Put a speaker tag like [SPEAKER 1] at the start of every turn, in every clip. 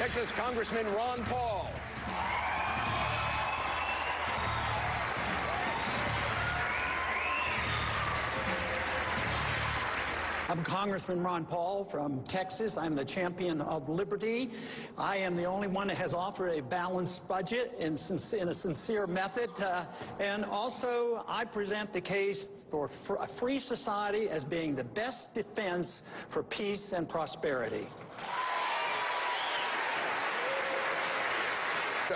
[SPEAKER 1] Texas Congressman Ron Paul.
[SPEAKER 2] I'm Congressman Ron Paul from Texas. I'm the champion of liberty. I am the only one that has offered a balanced budget in a sincere method. And also, I present the case for a free society as being the best defense for peace and prosperity.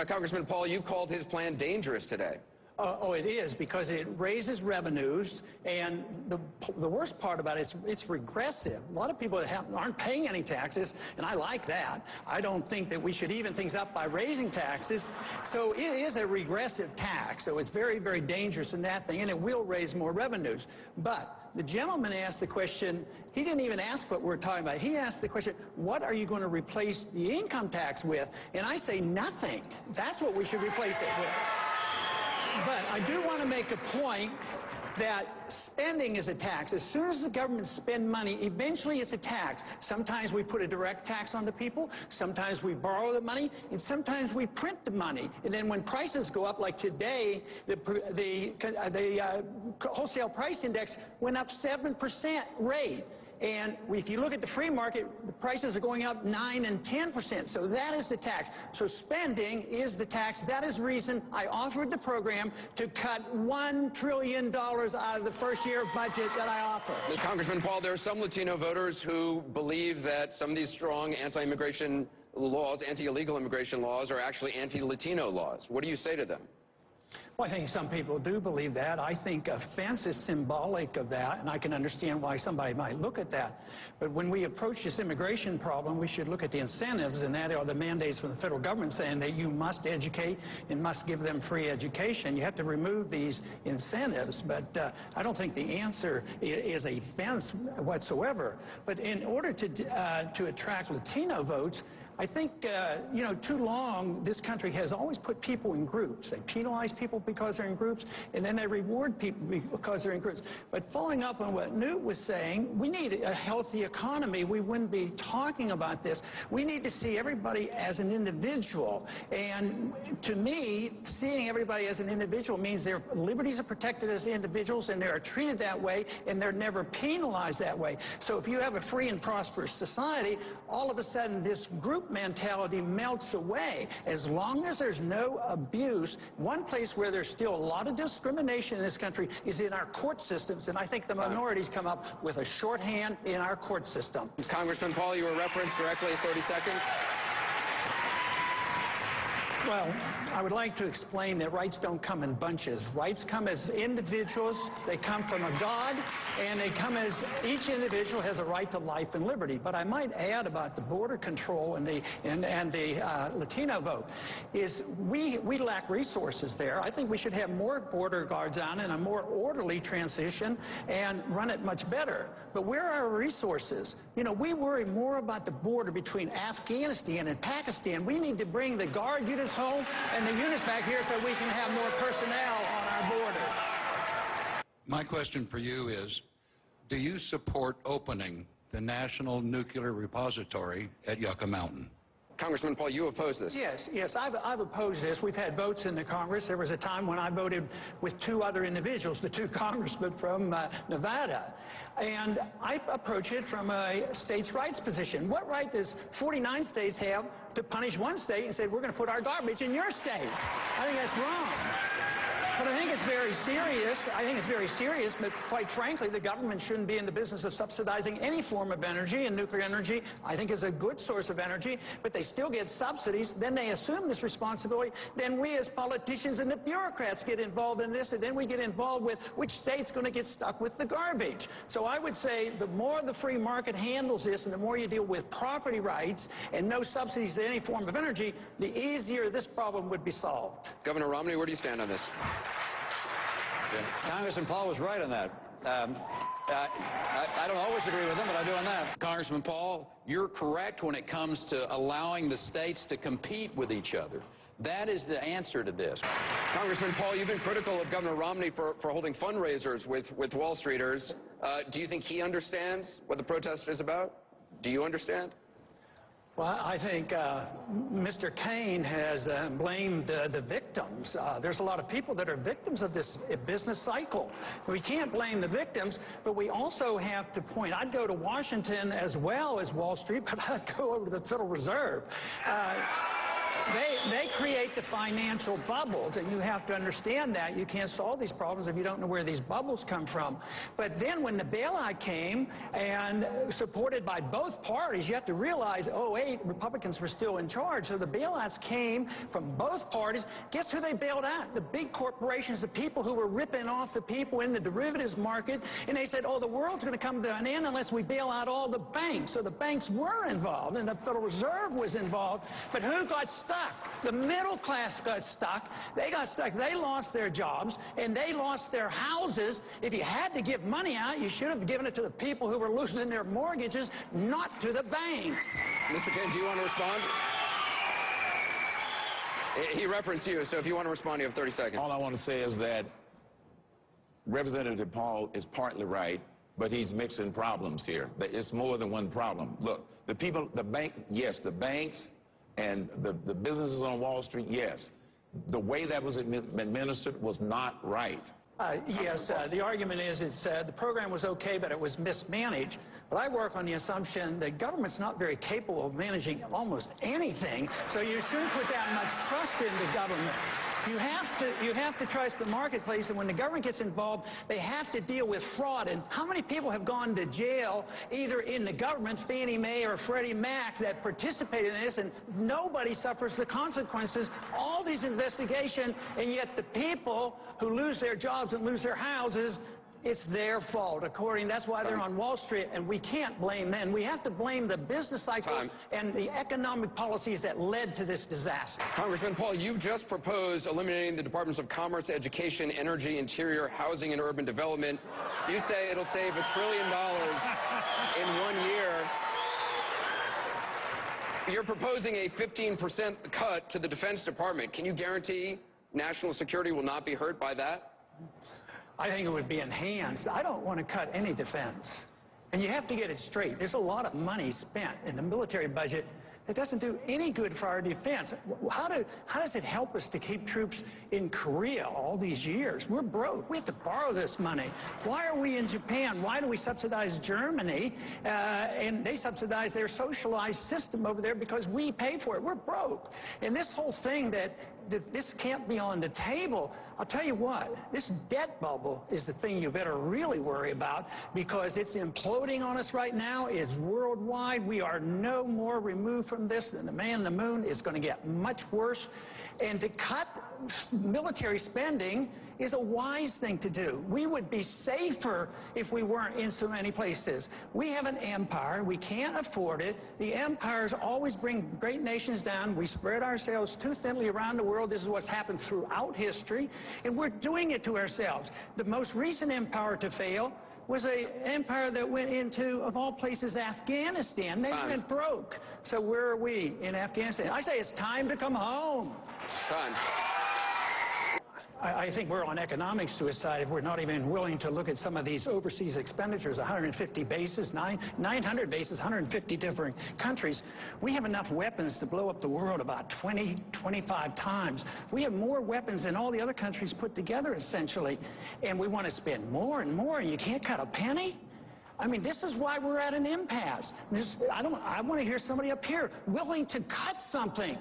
[SPEAKER 1] Congressman Paul, you called his plan dangerous today.
[SPEAKER 2] Oh, it is, because it raises revenues, and the worst part about it is it's regressive. A lot of people aren't paying any taxes, and I like that. I don't think that we should even things up by raising taxes. So it is a regressive tax, so it's very, very dangerous in that thing, and it will raise more revenues. But the gentleman asked the question, he didn't even ask what we're talking about. He asked the question, what are you going to replace the income tax with? And I say nothing. That's what we should replace it with. But I do want to make a point that spending is a tax. As soon as the government spends money, eventually it's a tax. Sometimes we put a direct tax on the people, sometimes we borrow the money, and sometimes we print the money. And then when prices go up, like today, the wholesale price index went up 7% rate. And if you look at the free market, the prices are going up 9 and 10%. So that is the tax. So spending is the tax. That is the reason I offered the program to cut $1 trillion out of the first year of budget that I offered.
[SPEAKER 1] Congressman Paul, there are some Latino voters who believe that some of these strong anti-immigration laws, anti-illegal immigration laws, are actually anti-Latino laws. What do you say to them?
[SPEAKER 2] Well, I think some people do believe that. I think offense is symbolic of that, and I can understand why somebody might look at that. But when we approach this immigration problem, we should look at the incentives, and that are the mandates from the federal government saying that you must educate and must give them free education. You have to remove these incentives, but I don't think the answer is a fence whatsoever. But in order to attract Latino votes, I think, you know, too long, this country has always put people in groups. They penalize people because they're in groups, and then they reward people because they're in groups. But following up on what Newt was saying, we need a healthy economy. We wouldn't be talking about this. We need to see everybody as an individual. And to me, seeing everybody as an individual means their liberties are protected as individuals, and they're treated that way, and they're never penalized that way. So if you have a free and prosperous society, all of a sudden this group mentality melts away. As long as there's no abuse, one place where there's still a lot of discrimination in this country is in our court systems, and I think the minorities come up with a shorthand in our court system.
[SPEAKER 1] Congressman Paul, you were referenced directly, 30 seconds.
[SPEAKER 2] Well, I would like to explain that rights don't come in bunches. Rights come as individuals. They come from a God, and they come as each individual has a right to life and liberty. But I might add about the border control and the Latino vote is we lack resources there. I think we should have more border guards on and a more orderly transition and run it much better. But where are our resources? You know, we worry more about the border between Afghanistan and Pakistan. We need to bring the guard units home and the units back here so we can have more personnel on our border.
[SPEAKER 3] My question for you is, do you support opening the National Nuclear Repository at Yucca Mountain?
[SPEAKER 1] Congressman Paul, you oppose this.
[SPEAKER 2] Yes, I've opposed this. We've had votes in the Congress. There was a time when I voted with two other individuals, the two congressmen from Nevada. And I approach it from a states' rights position. What right does 49 states have to punish one state and say, we're going to put our garbage in your state? I think that's wrong. But I think it's very serious. But quite frankly, the government shouldn't be in the business of subsidizing any form of energy, and nuclear energy, I think, is a good source of energy, but they still get subsidies. Then they assume this responsibility. Then we as politicians and the bureaucrats get involved in this, and then we get involved with which state's going to get stuck with the garbage. So I would say the more the free market handles this, and the more you deal with property rights and no subsidies to any form of energy, the easier this problem would be solved.
[SPEAKER 1] Governor Romney, where do you stand on this?
[SPEAKER 4] Congressman Paul was right on that. I don't always agree with him, but I do on that.
[SPEAKER 5] Congressman Paul, you're correct when it comes to allowing the states to compete with each other. That is the answer to this.
[SPEAKER 1] Congressman Paul, you've been critical of Governor Romney for holding fundraisers with Wall Streeters. Do you think he understands what the protest is about? Do you understand?
[SPEAKER 2] Well, I think Mr. Kane has blamed the victims. There's a lot of people that are victims of this business cycle. We can't blame the victims, but we also have to point. I'd go to Washington as well as Wall Street, but I'd go over to the Federal Reserve. They create the financial bubbles, and you have to understand that. You can't solve these problems if you don't know where these bubbles come from. But then when the bailout came, and supported by both parties, you have to realize, 2008, Republicans were still in charge, so the bailouts came from both parties. Guess who they bailed out? The big corporations, the people who were ripping off the people in the derivatives market, and they said, oh, the world's going to come to an end unless we bail out all the banks. So the banks were involved, and the Federal Reserve was involved, but who got stuck? The middle class got stuck. They got stuck. They lost their jobs, and they lost their houses. If you had to give money out, you should have given it to the people who were losing their mortgages, not to the banks.
[SPEAKER 1] Mr. Kane, do you want to respond? He referenced you, so if you want to respond, you have 30 seconds.
[SPEAKER 6] All I want to say is that Representative Paul is partly right, but he's mixing problems here. It's more than one problem. Look, the people, the bank, yes, the banks, and the businesses on Wall Street, yes. The way that was administered was not right.
[SPEAKER 2] Yes, the argument is the program was okay, but it was mismanaged. But I work on the assumption that government's not very capable of managing almost anything, so you shouldn't put that much trust into government. You have to trust the marketplace, and when the government gets involved, they have to deal with fraud. And how many people have gone to jail, either in the government, Fannie Mae or Freddie Mac, that participated in this, and nobody suffers the consequences? All these investigations, and yet the people who lose their jobs and lose their houses, it's their fault, that's why they're on Wall Street, and we can't blame them. We have to blame the business cycle and the economic policies that led to this disaster.
[SPEAKER 1] Congressman Paul, you've just proposed eliminating the Departments of Commerce, Education, Energy, Interior, Housing, and Urban Development. You say it'll save $1 trillion in 1 year. You're proposing a 15% cut to the Defense Department. Can you guarantee national security will not be hurt by that?
[SPEAKER 2] I think it would be enhanced. I don't want to cut any defense. And you have to get it straight. There's a lot of money spent in the military budget that doesn't do any good for our defense. How does it help us to keep troops in Korea all these years? We're broke. We have to borrow this money. Why are we in Japan? Why do we subsidize Germany? And they subsidize their socialized system over there because we pay for it. We're broke. And this whole thing that this can't be on the table, I'll tell you what, this debt bubble is the thing you better really worry about, because it's imploding on us right now. It's worldwide. We are no more removed from this than the man on the moon. It's going to get much worse. And to cut military spending is a wise thing to do. We would be safer if we weren't in so many places. We have an empire. We can't afford it. The empires always bring great nations down. We spread ourselves too thinly around the world. This is what's happened throughout history, and we're doing it to ourselves. The most recent empire to fail was an empire that went into, of all places, Afghanistan. They went broke. So where are we in Afghanistan? I say it's time to come home. I think we're on economic suicide if we're not even willing to look at some of these overseas expenditures, 150 bases, 900 bases, 150 different countries. We have enough weapons to blow up the world about 20, 25 times. We have more weapons than all the other countries put together, essentially. And we want to spend more and more, and you can't cut a penny? I mean, this is why we're at an impasse. I want to hear somebody up here willing to cut something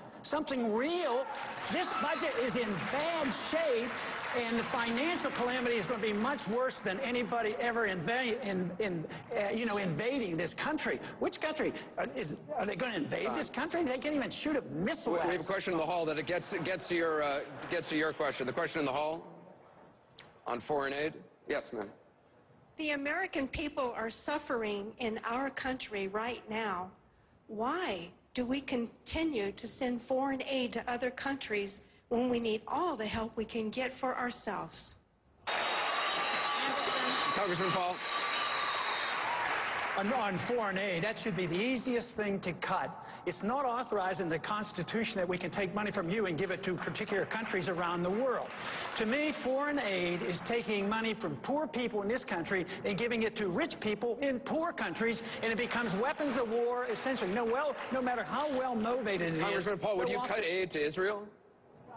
[SPEAKER 2] real. This budget is in bad shape, and the financial calamity is going to be much worse than anybody ever invading this country. Which country? Are they going to invade this country? They can't even shoot a missile.
[SPEAKER 1] We have a question in the hall that gets to your question. The question in the hall on foreign aid. Yes, ma'am.
[SPEAKER 7] The American people are suffering in our country right now. Why do we continue to send foreign aid to other countries when we need all the help we can get for ourselves?
[SPEAKER 1] Congressman Paul.
[SPEAKER 2] On foreign aid, that should be the easiest thing to cut. It's not authorized in the Constitution that we can take money from you and give it to particular countries around the world. To me, foreign aid is taking money from poor people in this country and giving it to rich people in poor countries, and it becomes weapons of war, essentially. No matter how well motivated it is.
[SPEAKER 1] Congressman Paul, would you cut aid to Israel?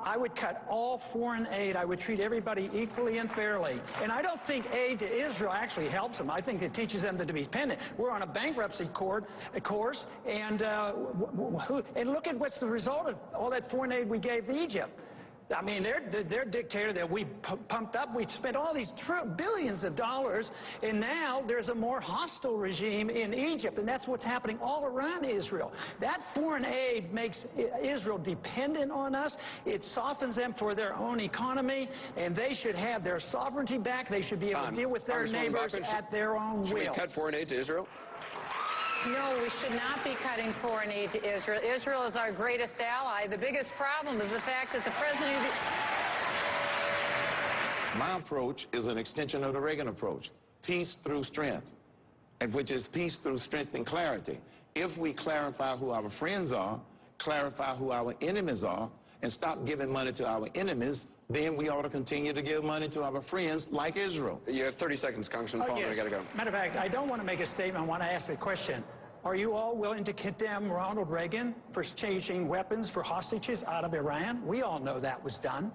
[SPEAKER 2] I would cut all foreign aid. I would treat everybody equally and fairly. And I don't think aid to Israel actually helps them. I think it teaches them to be dependent. We're on a bankruptcy course, and look at what's the result of all that foreign aid we gave to Egypt. I mean, their dictator that we pumped up, we spent all these billions of dollars, and now there's a more hostile regime in Egypt, and that's what's happening all around Israel. That foreign aid makes Israel dependent on us. It softens them for their own economy, and they should have their sovereignty back. They should be able to deal with their neighbors at their own will.
[SPEAKER 1] Should we cut foreign aid to Israel?
[SPEAKER 8] No, we should not be cutting foreign aid to Israel. Israel is our greatest ally. The biggest problem is the fact that the president of the...
[SPEAKER 6] My approach is an extension of the Reagan approach. Peace through strength, and which is peace through strength and clarity. If we clarify who our friends are, clarify who our enemies are, and stop giving money to our enemies, then we ought to continue to give money to our friends like Israel.
[SPEAKER 1] You have 30 seconds, Congressman Paul.
[SPEAKER 2] Yes.
[SPEAKER 1] I got to go.
[SPEAKER 2] Matter of fact, I don't want to make a statement. I want to ask a question. Are you all willing to condemn Ronald Reagan for changing weapons for hostages out of Iran? We all know that was done.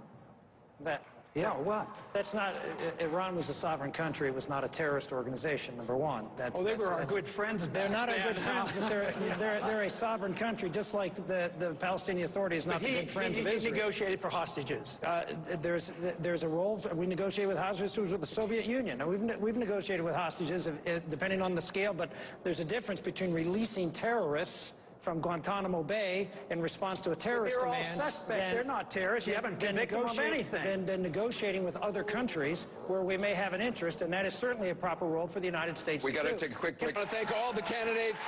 [SPEAKER 2] Yeah, what?
[SPEAKER 9] That's not, Iran was a sovereign country. It was not a terrorist organization, number one.
[SPEAKER 2] They were our good friends.
[SPEAKER 9] They're not our good friends, but they're a sovereign country, just like the Palestinian Authority is not the good friends of Israel.
[SPEAKER 2] He negotiated for hostages.
[SPEAKER 9] There's a role, we negotiated with hostages with the Soviet Union. Now, we've negotiated with hostages, depending on the scale, but there's a difference between releasing terrorists from Guantanamo Bay in response to a terrorist demand.
[SPEAKER 2] They're all suspect. They're not terrorists. You haven't convicted them of anything.
[SPEAKER 9] Than negotiating with other countries where we may have an interest, and that is certainly a proper role for the United States to do.
[SPEAKER 1] We got to take a quick break. I want to thank all the candidates,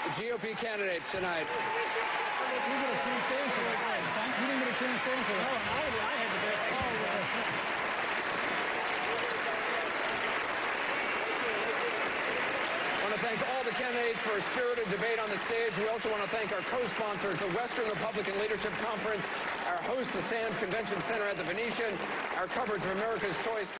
[SPEAKER 1] the GOP candidates tonight.
[SPEAKER 9] You get a chance to answer that. You didn't get a chance to answer that.
[SPEAKER 2] I had the best.
[SPEAKER 1] Thank all the candidates for a spirited debate on the stage. We also want to thank our co-sponsors, the Western Republican Leadership Conference, our host, the Sands Convention Center at the Venetian, our coverage of America's Choice.